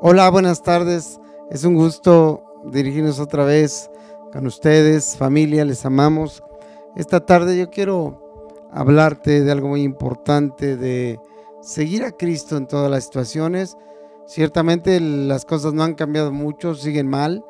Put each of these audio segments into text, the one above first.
Hola, buenas tardes. Es un gusto dirigirnos otra vez con ustedes, familia, les amamos. Esta tarde yo quiero hablarte de algo muy importante, de seguir a Cristo en todas las situaciones. Ciertamente las cosas no han cambiado mucho, siguen mal,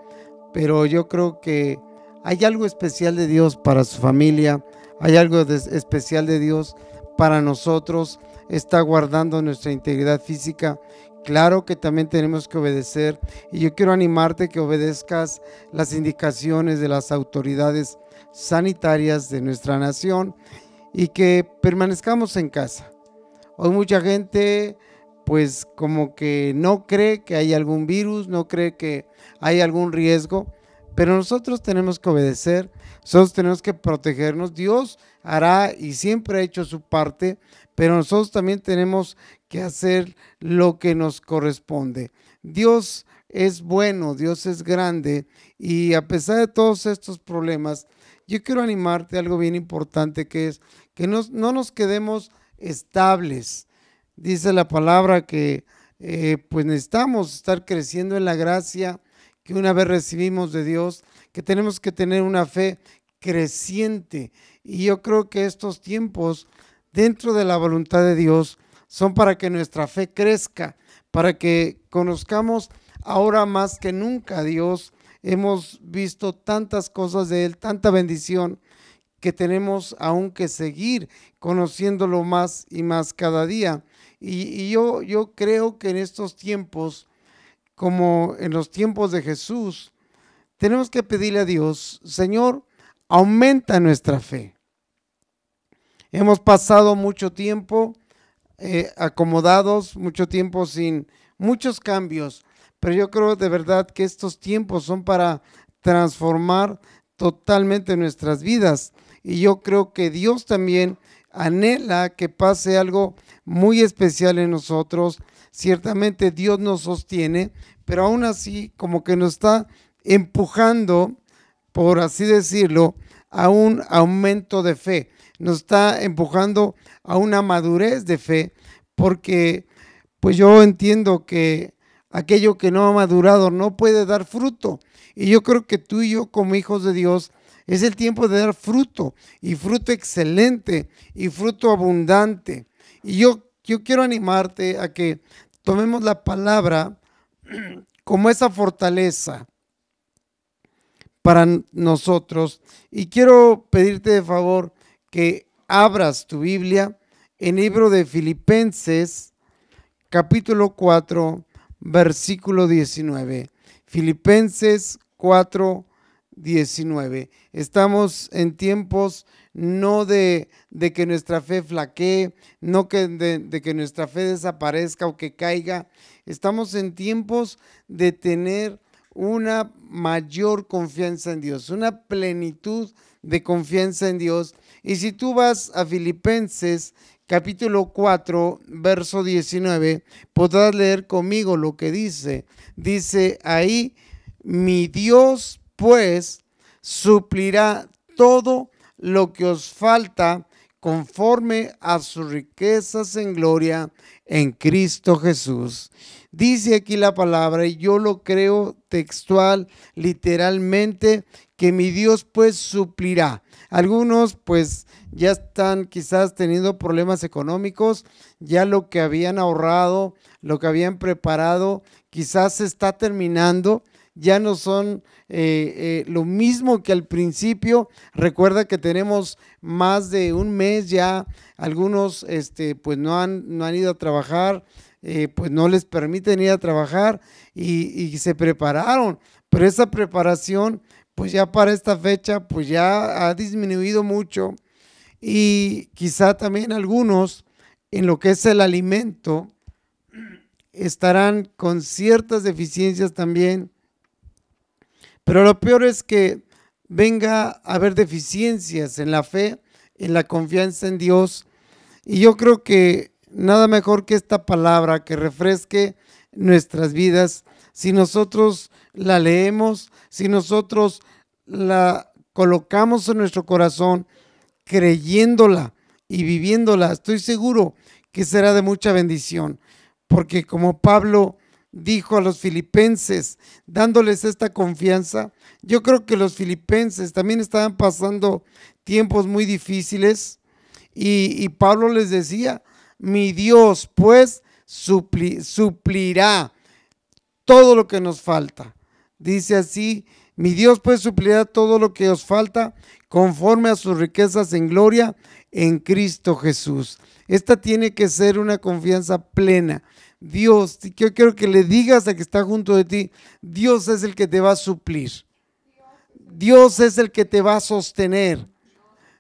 pero yo creo que hay algo especial de Dios para su familia, hay algo especial de Dios para nosotros, está guardando nuestra integridad física. Claro que también tenemos que obedecer y yo quiero animarte que obedezcas las indicaciones de las autoridades sanitarias de nuestra nación y que permanezcamos en casa. Hoy mucha gente pues como que no cree que hay algún virus, no cree que hay algún riesgo, pero nosotros tenemos que obedecer, nosotros tenemos que protegernos. Dios hará y siempre ha hecho su parte, pero nosotros también tenemos que hacer lo que nos corresponde. Dios es bueno, Dios es grande y a pesar de todos estos problemas, yo quiero animarte a algo bien importante que es que no nos quedemos estables. Dice la palabra que pues necesitamos estar creciendo en la gracia que una vez recibimos de Dios, que tenemos que tener una fe creciente. Y yo creo que estos tiempos dentro de la voluntad de Dios son para que nuestra fe crezca, para que conozcamos ahora más que nunca a Dios. Hemos visto tantas cosas de Él, tanta bendición, que tenemos aún que seguir conociéndolo más y más cada día. Y yo creo que en estos tiempos, como en los tiempos de Jesús, tenemos que pedirle a Dios: Señor, aumenta nuestra fe. Hemos pasado mucho tiempo acomodados, mucho tiempo sin muchos cambios, pero yo creo de verdad que estos tiempos son para transformar totalmente nuestras vidas. Y yo creo que Dios también anhela que pase algo muy especial en nosotros. Ciertamente Dios nos sostiene, pero aún así como que nos está empujando, por así decirlo, a un aumento de fe. Nos está empujando a una madurez de fe, porque pues yo entiendo que aquello que no ha madurado no puede dar fruto. Y yo creo que tú y yo como hijos de Dios es el tiempo de dar fruto, y fruto excelente, y fruto abundante. Y yo quiero animarte a que tomemos la palabra como esa fortaleza para nosotros. Y quiero pedirte de favor que abras tu Biblia en el libro de Filipenses, capítulo 4, versículo 19. Filipenses 4, 19. Estamos en tiempos no de que nuestra fe flaquee, no que de que nuestra fe desaparezca o que caiga. Estamos en tiempos de tener una mayor confianza en Dios, una plenitud de confianza en Dios. Y si tú vas a Filipenses capítulo 4, verso 19, podrás leer conmigo lo que dice. Dice ahí: mi Dios pues suplirá todo lo que os falta conforme a sus riquezas en gloria en Cristo Jesús. Dice aquí la palabra, y yo lo creo textual, literalmente, que mi Dios pues suplirá. Algunos pues ya están quizás teniendo problemas económicos, ya lo que habían ahorrado, lo que habían preparado, quizás se está terminando. Ya no son lo mismo que al principio. Recuerda que tenemos más de un mes ya. Algunos pues no han ido a trabajar, pues no les permiten ir a trabajar y se prepararon. Pero esa preparación pues ya para esta fecha pues ya ha disminuido mucho. Y quizá también algunos en lo que es el alimento estarán con ciertas deficiencias también. Pero lo peor es que venga a haber deficiencias en la fe, en la confianza en Dios. Y yo creo que nada mejor que esta palabra que refresque nuestras vidas, si nosotros la leemos, si nosotros la colocamos en nuestro corazón, creyéndola y viviéndola, estoy seguro que será de mucha bendición. Porque como Pablo dijo a los filipenses, dándoles esta confianza. Yo creo que los filipenses también estaban pasando tiempos muy difíciles y Pablo les decía, mi Dios pues suplirá todo lo que nos falta. Dice así, mi Dios pues suplirá todo lo que os falta conforme a sus riquezas en gloria en Cristo Jesús. Esta tiene que ser una confianza plena. Dios, yo quiero que le digas a que está junto de ti, Dios es el que te va a suplir. Dios es el que te va a sostener.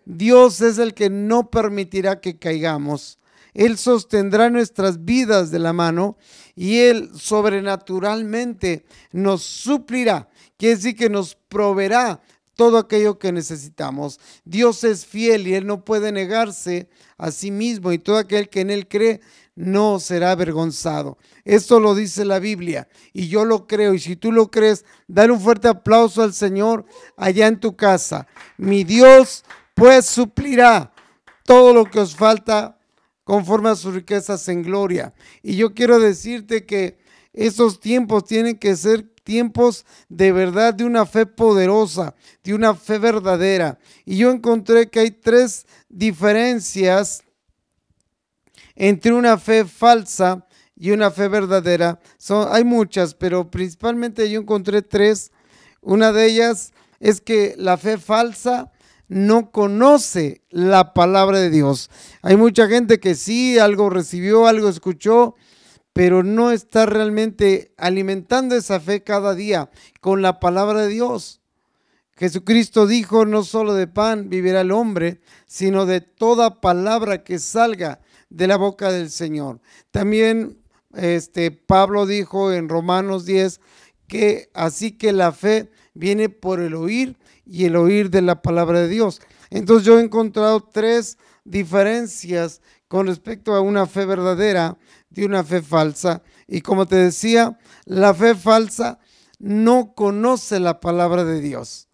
Dios es el que no permitirá que caigamos. Él sostendrá nuestras vidas de la mano y Él sobrenaturalmente nos suplirá. Quiere decir que nos proveerá todo aquello que necesitamos. Dios es fiel y Él no puede negarse a sí mismo, y todo aquel que en Él cree no será avergonzado. Esto lo dice la Biblia y yo lo creo, y si tú lo crees, dale un fuerte aplauso al Señor allá en tu casa. Mi Dios pues suplirá todo lo que os falta conforme a sus riquezas en gloria. Y yo quiero decirte que esos tiempos tienen que ser tiempos de verdad, de una fe poderosa, de una fe verdadera. Y yo encontré que hay tres diferencias entre una fe falsa y una fe verdadera. Hay muchas, pero principalmente yo encontré tres. Una de ellas es que la fe falsa no conoce la palabra de Dios. Hay mucha gente que sí, algo recibió, algo escuchó, pero no está realmente alimentando esa fe cada día con la palabra de Dios. Jesucristo dijo, no solo de pan vivirá el hombre, sino de toda palabra que salga de la boca del Señor. También Pablo dijo en Romanos 10 que así que la fe viene por el oír y el oír de la palabra de Dios. Entonces yo he encontrado tres diferencias con respecto a una fe verdadera de una fe falsa. Y como te decía, la fe falsa no conoce la palabra de Dios.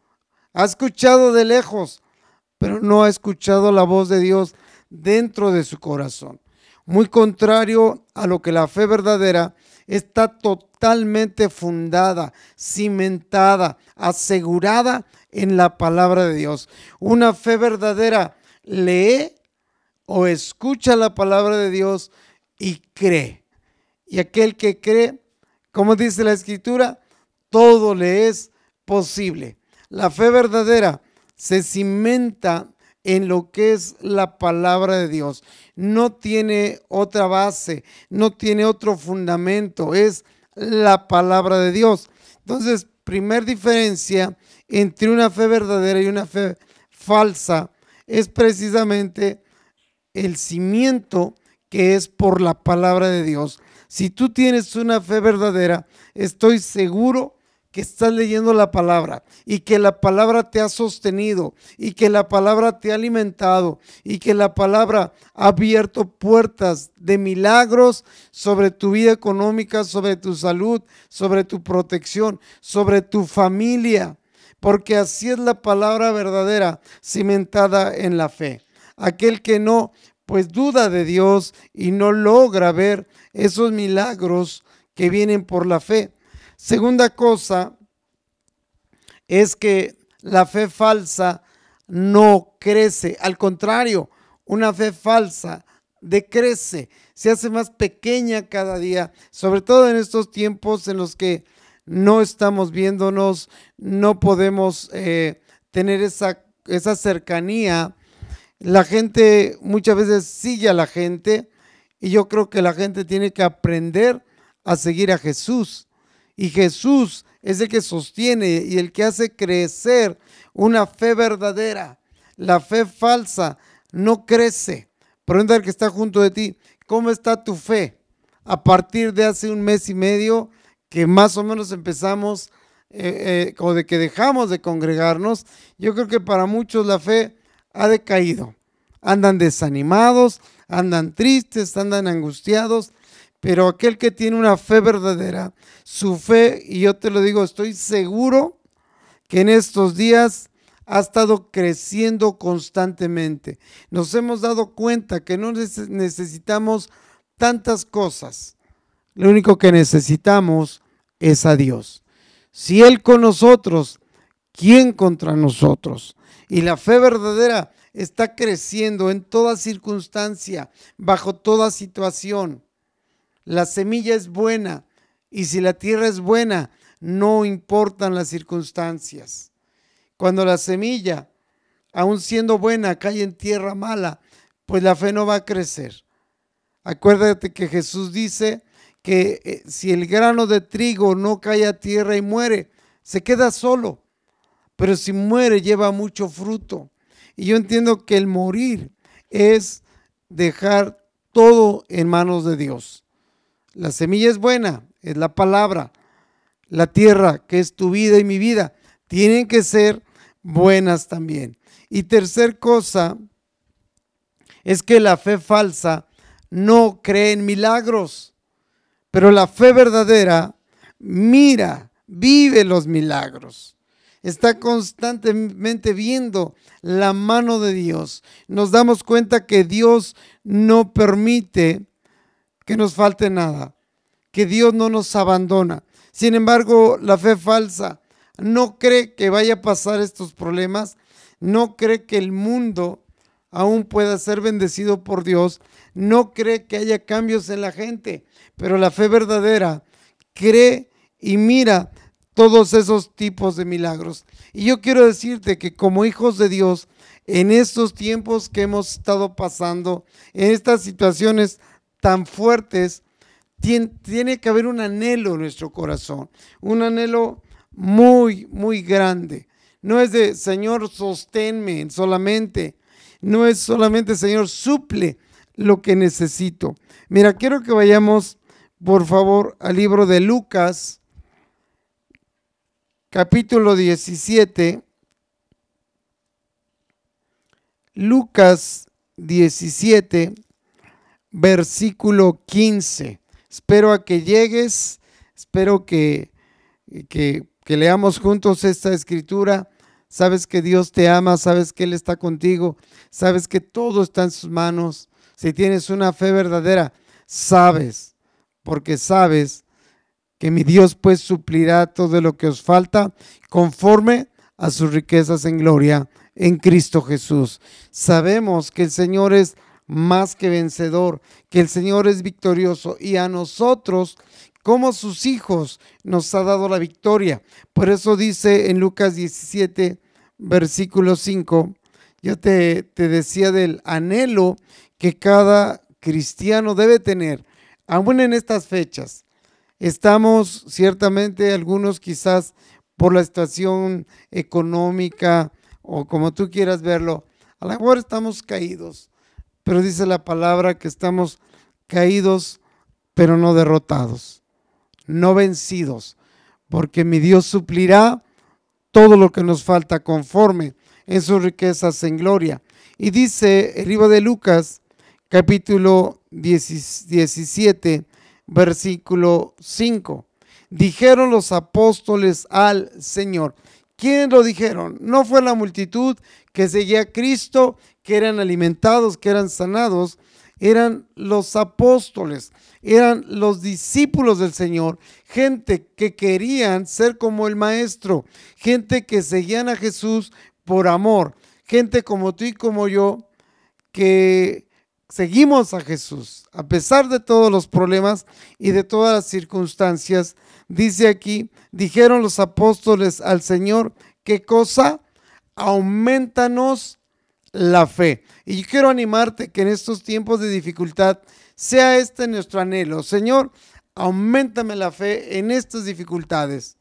Ha escuchado de lejos, pero no ha escuchado la voz de Dios dentro de su corazón. Muy contrario a lo que la fe verdadera está totalmente fundada, cimentada, asegurada en la palabra de Dios. Una fe verdadera lee o escucha la palabra de Dios y cree. Y aquel que cree, como dice la Escritura, todo le es posible. La fe verdadera se cimenta en lo que es la palabra de Dios. No tiene otra base, no tiene otro fundamento, es la palabra de Dios. Entonces, primer diferencia entre una fe verdadera y una fe falsa es precisamente el cimiento que es por la palabra de Dios. Si tú tienes una fe verdadera, estoy seguro que estás leyendo la palabra y que la palabra te ha sostenido y que la palabra te ha alimentado y que la palabra ha abierto puertas de milagros sobre tu vida económica, sobre tu salud, sobre tu protección, sobre tu familia, porque así es la palabra verdadera cimentada en la fe. Aquel que no, pues duda de Dios y no logra ver esos milagros que vienen por la fe. Segunda cosa es que la fe falsa no crece. Al contrario, una fe falsa decrece, se hace más pequeña cada día, sobre todo en estos tiempos en los que no estamos viéndonos, no podemos tener esa cercanía. La gente muchas veces sigue a la gente y yo creo que la gente tiene que aprender a seguir a Jesús. Y Jesús es el que sostiene y el que hace crecer una fe verdadera. La fe falsa no crece. Pregunta al que está junto de ti, ¿cómo está tu fe? A partir de hace un mes y medio que más o menos empezamos o de que dejamos de congregarnos, yo creo que para muchos la fe ha decaído. Andan desanimados, andan tristes, andan angustiados. Pero aquel que tiene una fe verdadera, su fe, y yo te lo digo, estoy seguro que en estos días ha estado creciendo constantemente. Nos hemos dado cuenta que no necesitamos tantas cosas. Lo único que necesitamos es a Dios. Si Él con nosotros, ¿quién contra nosotros? Y la fe verdadera está creciendo en toda circunstancia, bajo toda situación. La semilla es buena y si la tierra es buena, no importan las circunstancias. Cuando la semilla, aun siendo buena, cae en tierra mala, pues la fe no va a crecer. Acuérdate que Jesús dice que si el grano de trigo no cae a tierra y muere, se queda solo, pero si muere lleva mucho fruto. Y yo entiendo que el morir es dejar todo en manos de Dios. La semilla es buena, es la palabra. La tierra, que es tu vida y mi vida, tienen que ser buenas también. Y tercer cosa es que la fe falsa no cree en milagros, pero la fe verdadera mira, vive los milagros. Está constantemente viendo la mano de Dios. Nos damos cuenta que Dios no permite que nos falte nada, que Dios no nos abandona. Sin embargo, la fe falsa no cree que vaya a pasar estos problemas, no cree que el mundo aún pueda ser bendecido por Dios, no cree que haya cambios en la gente, pero la fe verdadera cree y mira todos esos tipos de milagros. Y yo quiero decirte que como hijos de Dios, en estos tiempos que hemos estado pasando, en estas situaciones tan fuertes, tiene que haber un anhelo en nuestro corazón, un anhelo muy, muy grande. No es de Señor, sosténme solamente, no es solamente Señor, suple lo que necesito. Mira, quiero que vayamos por favor al libro de Lucas, capítulo 17. Lucas 17, versículo 15. Espero a que llegues, espero que leamos juntos esta escritura. Sabes que Dios te ama, sabes que Él está contigo, sabes que todo está en sus manos. Si tienes una fe verdadera, sabes, porque sabes que mi Dios pues suplirá todo lo que os falta conforme a sus riquezas en gloria en Cristo Jesús. Sabemos que el Señor es más que vencedor, que el Señor es victorioso y a nosotros como sus hijos nos ha dado la victoria. Por eso dice en Lucas 17, versículo 5, yo te decía del anhelo que cada cristiano debe tener, aún en estas fechas. Estamos ciertamente algunos quizás por la situación económica o como tú quieras verlo, a lo mejor estamos caídos, pero dice la palabra que estamos caídos pero no derrotados, no vencidos, porque mi Dios suplirá todo lo que nos falta conforme en sus riquezas en gloria. Y dice el libro de Lucas, capítulo 17, versículo 5. Dijeron los apóstoles al Señor. ¿Quiénes lo dijeron? No fue la multitud que seguía a Cristo, que eran alimentados, que eran sanados. Eran los apóstoles, eran los discípulos del Señor, gente que querían ser como el Maestro, gente que seguían a Jesús por amor, gente como tú y como yo, que seguimos a Jesús, a pesar de todos los problemas y de todas las circunstancias. Dice aquí, dijeron los apóstoles al Señor, ¿qué cosa? Aumentanos la fe. Y yo quiero animarte que en estos tiempos de dificultad sea este nuestro anhelo. Señor, auméntame la fe en estas dificultades,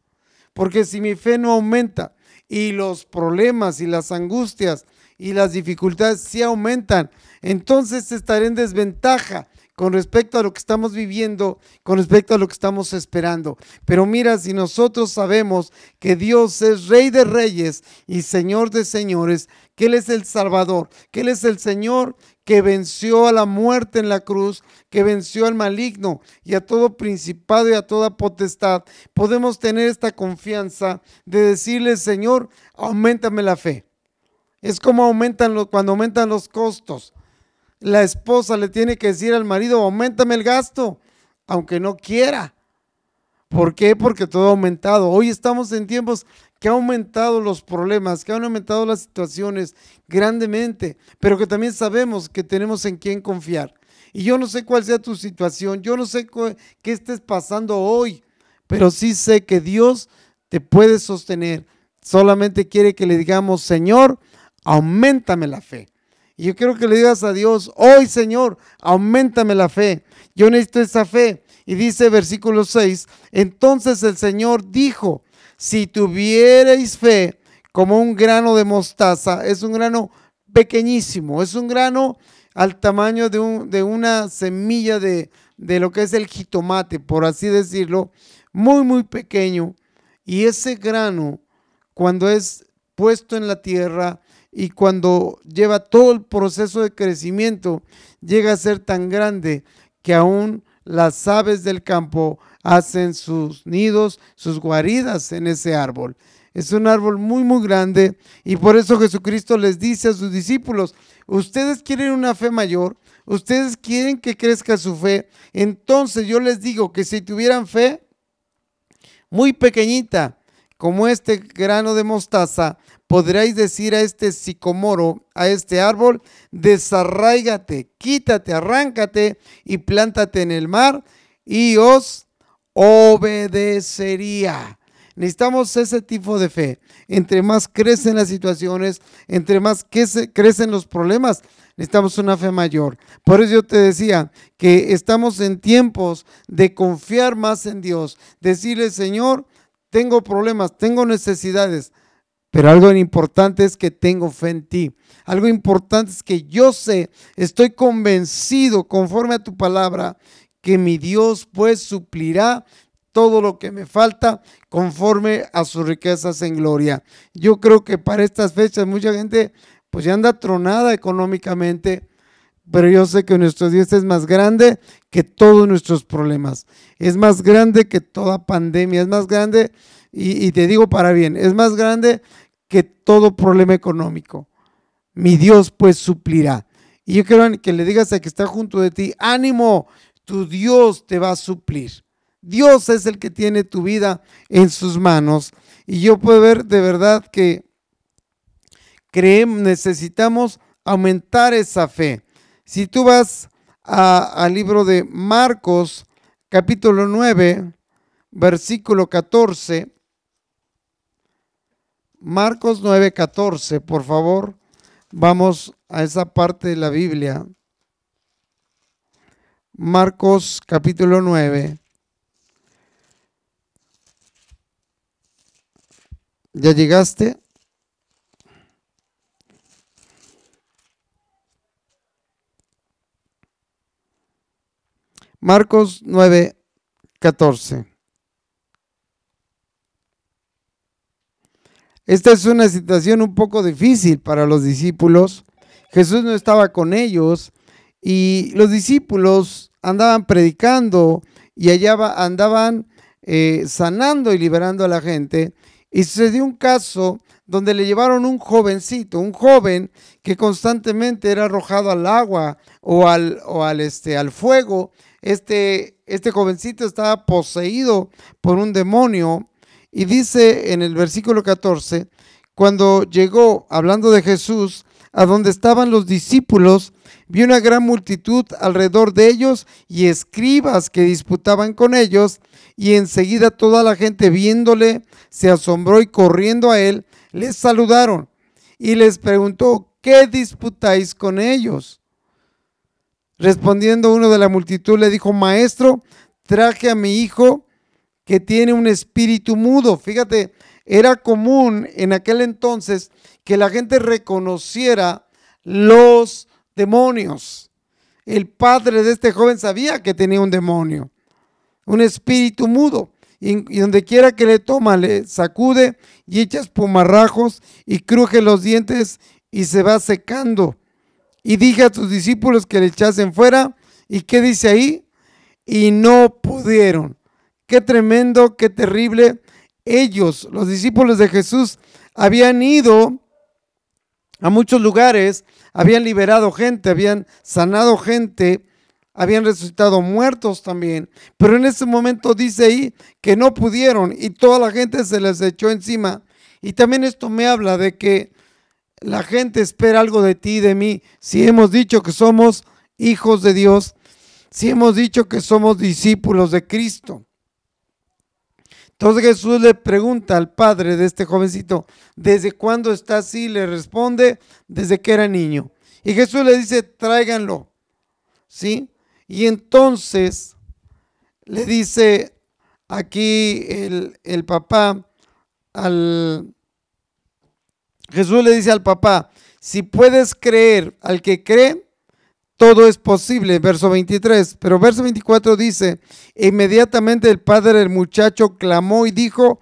porque si mi fe no aumenta y los problemas y las angustias y las dificultades sí aumentan, entonces estaré en desventaja con respecto a lo que estamos viviendo, con respecto a lo que estamos esperando. Pero mira, si nosotros sabemos que Dios es Rey de Reyes y Señor de Señores, que Él es el Salvador, que Él es el Señor que venció a la muerte en la cruz, que venció al maligno y a todo principado y a toda potestad, podemos tener esta confianza de decirle, Señor, auméntame la fe. Es como cuando aumentan los costos. La esposa le tiene que decir al marido, auméntame el gasto. aunque no quiera. ¿Por qué? Porque todo ha aumentado. Hoy estamos en tiempos que han aumentado los problemas, que han aumentado las situaciones grandemente, pero que también sabemos que tenemos en quién confiar. Y yo no sé cuál sea tu situación, yo no sé qué estés pasando hoy, pero sí sé que Dios te puede sostener. Solamente quiere que le digamos: Señor, auméntame la fe. Y yo quiero que le digas a Dios: hoy, Señor, auméntame la fe. Yo necesito esa fe. Y dice versículo 6, entonces el Señor dijo: si tuvierais fe como un grano de mostaza, es un grano pequeñísimo, es un grano al tamaño de una semilla de lo que es el jitomate, por así decirlo, muy, muy pequeño. Y ese grano, cuando es puesto en la tierra y cuando lleva todo el proceso de crecimiento, llega a ser tan grande que aún las aves del campo hacen sus nidos, sus guaridas en ese árbol. Es un árbol muy, muy grande, y por eso Jesucristo les dice a sus discípulos: ustedes quieren una fe mayor, ustedes quieren que crezca su fe. Entonces yo les digo que si tuvieran fe muy pequeñita, como este grano de mostaza, podréis decir a este sicomoro, a este árbol: desarráigate, quítate, arráncate y plántate en el mar, y os obedecería. Necesitamos ese tipo de fe. Entre más crecen las situaciones, entre más crecen los problemas, necesitamos una fe mayor. Por eso yo te decía que estamos en tiempos de confiar más en Dios, decirle: Señor, tengo problemas, tengo necesidades, pero algo importante es que tengo fe en ti. Algo importante es que yo sé, estoy convencido, conforme a tu palabra, que mi Dios pues suplirá todo lo que me falta conforme a sus riquezas en gloria. Yo creo que para estas fechas mucha gente pues ya anda tronada económicamente, pero yo sé que nuestro Dios es más grande que todos nuestros problemas. Es más grande que toda pandemia, es más grande, y te digo para bien, es más grande que todo problema económico. Mi Dios pues suplirá. Y yo quiero que le digas a que está junto de ti: ánimo, tu Dios te va a suplir. Dios es el que tiene tu vida en sus manos. Y yo puedo ver de verdad que necesitamos aumentar esa fe. Si tú vas al libro de Marcos, capítulo 9, versículo 14. Marcos 9, 14, por favor. Vamos a esa parte de la Biblia. Marcos capítulo 9. ¿Ya llegaste? Marcos 9, 14. Esta es una situación un poco difícil para los discípulos. Jesús no estaba con ellos y los discípulos andaban predicando y allá andaban sanando y liberando a la gente. Y sucedió un caso donde le llevaron un jovencito, un joven que constantemente era arrojado al agua o al fuego. Este jovencito estaba poseído por un demonio. Y dice en el versículo 14, cuando llegó, hablando de Jesús, a donde estaban los discípulos, vio una gran multitud alrededor de ellos y escribas que disputaban con ellos, y enseguida toda la gente viéndole se asombró, y corriendo a él les saludaron y les preguntó: ¿qué disputáis con ellos? Respondiendo uno de la multitud le dijo: maestro, traje a mi hijo que tiene un espíritu mudo. Fíjate, era común en aquel entonces que la gente reconociera los demonios. El padre de este joven sabía que tenía un demonio, un espíritu mudo, y donde quiera que le toma, le sacude y echa espumarrajos y cruje los dientes y se va secando. Y dije a tus discípulos que le echasen fuera. ¿Y qué dice ahí? Y no pudieron. Qué tremendo, qué terrible. Ellos, los discípulos de Jesús, habían ido a muchos lugares, habían liberado gente, habían sanado gente, habían resucitado muertos también, pero en ese momento dice ahí que no pudieron y toda la gente se les echó encima. Y también esto me habla de que la gente espera algo de ti y de mí. Si hemos dicho que somos hijos de Dios, si hemos dicho que somos discípulos de Cristo. Entonces Jesús le pregunta al padre de este jovencito, ¿desde cuándo está así? Le responde, desde que era niño. Y Jesús le dice, tráiganlo, ¿sí? Y entonces le dice aquí el papá, Jesús le dice al papá, si puedes creer al que cree, todo es posible, verso 23, pero verso 24 dice, inmediatamente el padre del muchacho clamó y dijo,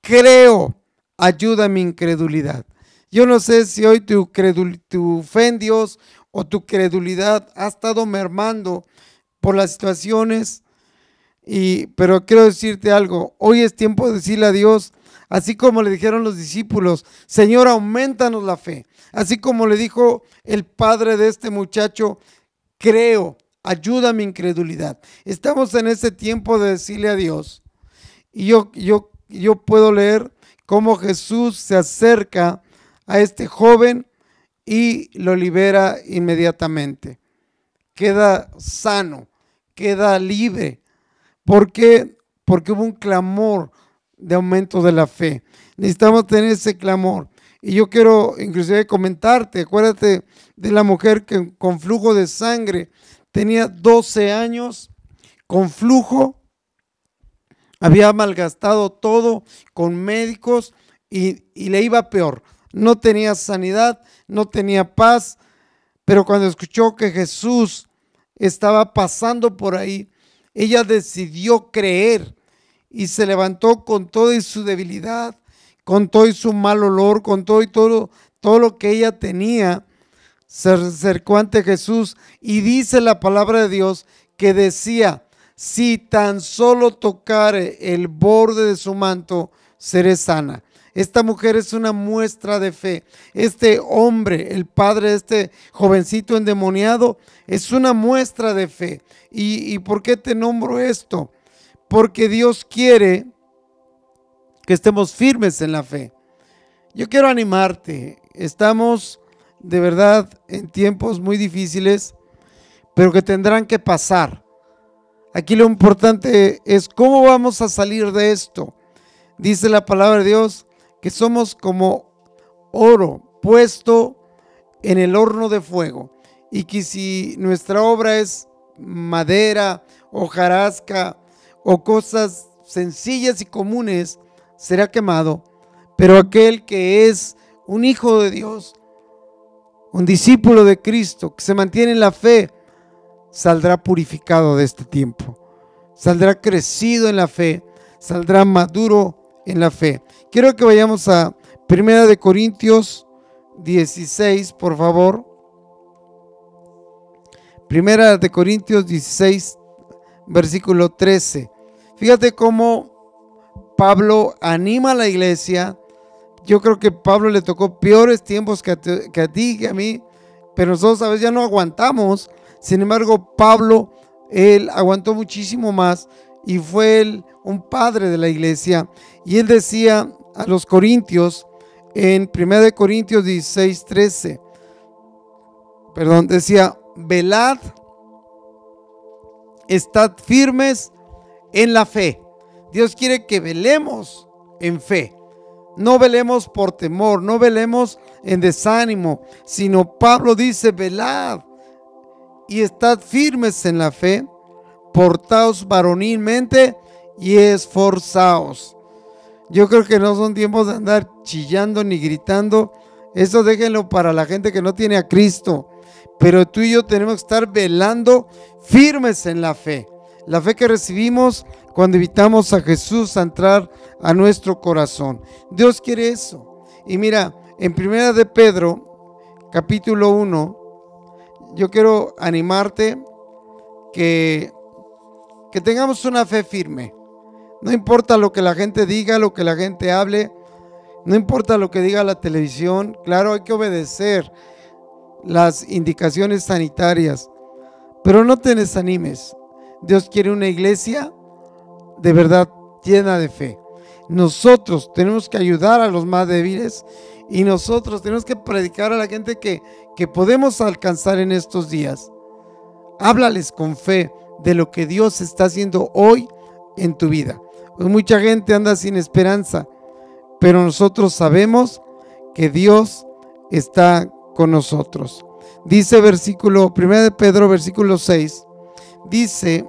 creo, ayuda a mi incredulidad. Yo no sé si hoy tu fe en Dios o tu credulidad ha estado mermando por las situaciones, pero quiero decirte algo, hoy es tiempo de decirle a Dios, así como le dijeron los discípulos, Señor, aumentanos la fe. Así como le dijo el padre de este muchacho, creo, ayuda a mi incredulidad. Estamos en ese tiempo de decirle a Dios. Y yo puedo leer cómo Jesús se acerca a este joven y lo libera inmediatamente. Queda sano, queda libre. ¿Por qué? Porque hubo un clamor de aumento de la fe. Necesitamos tener ese clamor. Y yo quiero inclusive comentarte, acuérdate de la mujer que con flujo de sangre tenía 12 años con flujo, había malgastado todo con médicos y le iba peor. No tenía sanidad, no tenía paz, pero cuando escuchó que Jesús estaba pasando por ahí, ella decidió creer y se levantó con toda su debilidad, con todo y su mal olor, con todo lo que ella tenía, se acercó ante Jesús y dice la palabra de Dios que decía, si tan solo tocare el borde de su manto, seré sana. Esta mujer es una muestra de fe. Este hombre, el padre de este jovencito endemoniado, es una muestra de fe. ¿Y por qué te nombro esto? Porque Dios quiere que estemos firmes en la fe. Yo quiero animarte. Estamos de verdad en tiempos muy difíciles, pero que tendrán que pasar. Aquí lo importante es cómo vamos a salir de esto. Dice la palabra de Dios que somos como oro puesto en el horno de fuego, y que si nuestra obra es madera, hojarasca o cosas sencillas y comunes, será quemado, pero aquel que es un hijo de Dios, un discípulo de Cristo, que se mantiene en la fe, saldrá purificado de este tiempo, saldrá crecido en la fe, saldrá maduro en la fe. Quiero que vayamos a 1 Corintios 16, por favor. 1 Corintios 16, versículo 13. Fíjate cómo Pablo anima a la iglesia. Yo creo que Pablo le tocó peores tiempos que a ti, que a mí, pero nosotros a veces ya no aguantamos. Sin embargo, Pablo, él aguantó muchísimo más y fue él un padre de la iglesia. Y él decía a los corintios en 1 Corintios 16, 13, decía, velad, estad firmes en la fe. Dios quiere que velemos en fe. No velemos por temor, no velemos en desánimo, sino Pablo dice, velad y estad firmes en la fe, portaos varonilmente y esforzaos. Yo creo que no son tiempos de andar chillando ni gritando. Eso déjenlo para la gente que no tiene a Cristo. Pero tú y yo tenemos que estar velando firmes en la fe. La fe que recibimos cuando invitamos a Jesús a entrar a nuestro corazón. Dios quiere eso. Y mira, en 1 de Pedro, capítulo 1, yo quiero animarte que tengamos una fe firme. No importa lo que la gente diga, lo que la gente hable, no importa lo que diga la televisión. Claro, hay que obedecer las indicaciones sanitarias, Pero no te desanimes. Dios quiere una iglesia de verdad llena de fe. Nosotros tenemos que ayudar a los más débiles y nosotros tenemos que predicar a la gente que podemos alcanzar en estos días. Háblales con fe de lo que Dios está haciendo hoy en tu vida. Pues mucha gente anda sin esperanza, pero nosotros sabemos que Dios está con nosotros. Dice versículo 1 de Pedro, versículo 6, dice: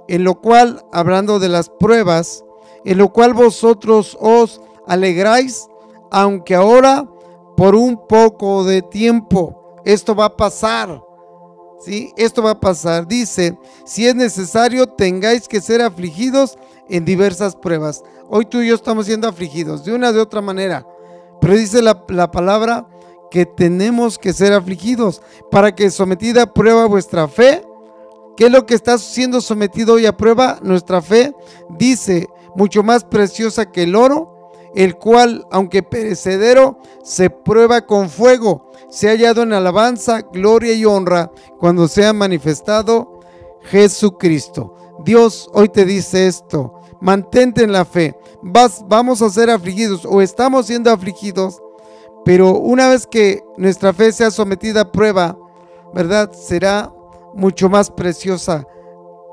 en lo cual, hablando de las pruebas, en lo cual vosotros os alegráis, aunque ahora por un poco de tiempo. Esto va a pasar, ¿sí? Esto va a pasar. Dice: si es necesario, tengáis que ser afligidos en diversas pruebas. Hoy tú y yo estamos siendo afligidos de una de otra manera, pero dice la palabra que tenemos que ser afligidos para que, sometida a prueba vuestra fe. ¿Qué es lo que está siendo sometido hoy a prueba? Nuestra fe. Dice: mucho más preciosa que el oro, el cual, aunque perecedero, se prueba con fuego, se ha hallado en alabanza, gloria y honra cuando sea manifestado Jesucristo. Dios hoy te dice esto: mantente en la fe. Vamos a ser afligidos, o estamos siendo afligidos, pero una vez que nuestra fe sea sometida a prueba, ¿verdad?, será mucho más preciosa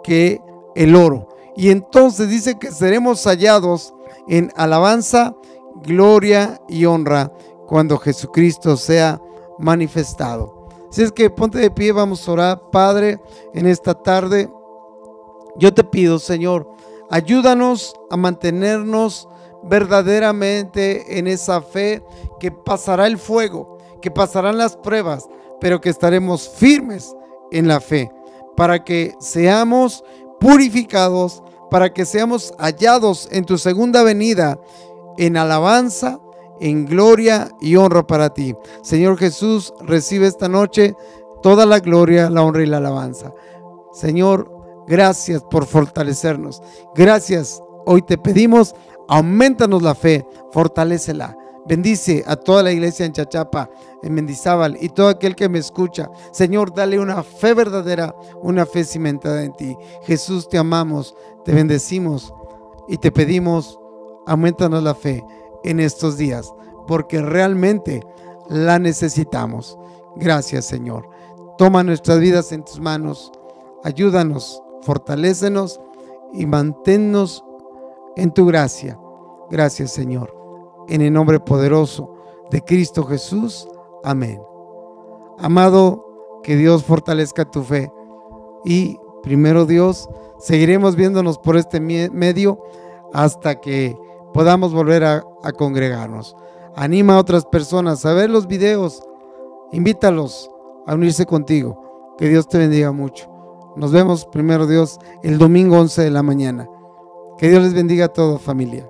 que el oro. Y entonces dice que seremos hallados en alabanza, gloria y honra cuando Jesucristo sea manifestado. Así es que ponte de pie, vamos a orar. Padre, en esta tarde yo te pido, Señor, ayúdanos a mantenernos verdaderamente en esa fe, que pasará el fuego, que pasarán las pruebas, pero que estaremos firmes en la fe, para que seamos purificados, para que seamos hallados en tu segunda venida en alabanza, en gloria y honra para ti. Señor Jesús, recibe esta noche toda la gloria, la honra y la alabanza. Señor, gracias por fortalecernos. Gracias. Hoy te pedimos, aumentanos la fe, fortalécela. Bendice a toda la iglesia en Chachapa, en Mendizábal, y todo aquel que me escucha. Señor, dale una fe verdadera, una fe cimentada en ti. Jesús, te amamos, te bendecimos y te pedimos, aumentanos la fe en estos días, porque realmente la necesitamos. Gracias, Señor. Toma nuestras vidas en tus manos. Ayúdanos, fortalécenos y manténnos en tu gracia. Gracias, Señor. En el nombre poderoso de Cristo Jesús. Amén. Amado, que Dios fortalezca tu fe. Y primero Dios, seguiremos viéndonos por este medio hasta que podamos volver a congregarnos. Anima a otras personas a ver los videos. Invítalos a unirse contigo. Que Dios te bendiga mucho. Nos vemos, primero Dios, el domingo 11 de la mañana. Que Dios les bendiga a todos, familia.